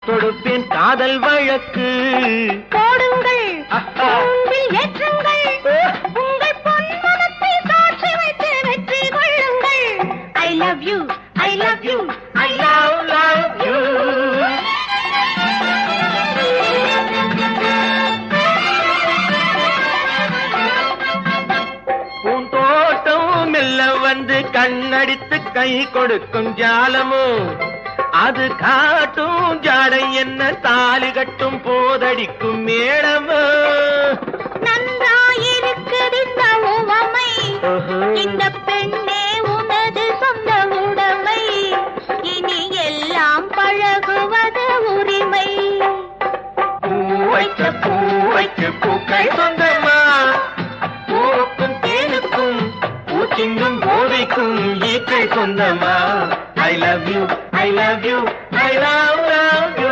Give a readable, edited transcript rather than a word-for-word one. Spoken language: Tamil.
தொடுப்பேன் காதல் வழக்கு போடுங்கள் ஏற்றுங்கள் உங்கள் பொன்மனத்தை சாட்சி வைத்து வெற்றி கொள்ளுங்கள். I love you, I love you, I love you. பூந்தோட்டம் மெல்ல வந்து கண்ணடித்து கை கொடுக்கும் ஜாலமும் அது காட்டும் ஜாடை என்ன தாலி கட்டும் போதடிக்கும் மேளமோ. நன்றாயிருக்குது இந்த உவமை, இந்த பெண்ணே உனது சொந்த உடைமை, இனி எல்லாம் பழகுவது உரிமை. பூவைக்கு பூக்கள் சொந்தமா, பூவுக்கும் தேனுக்கும் பூச்சிங்கும் போதைக்கும் ஈக்கள் சொந்தமா.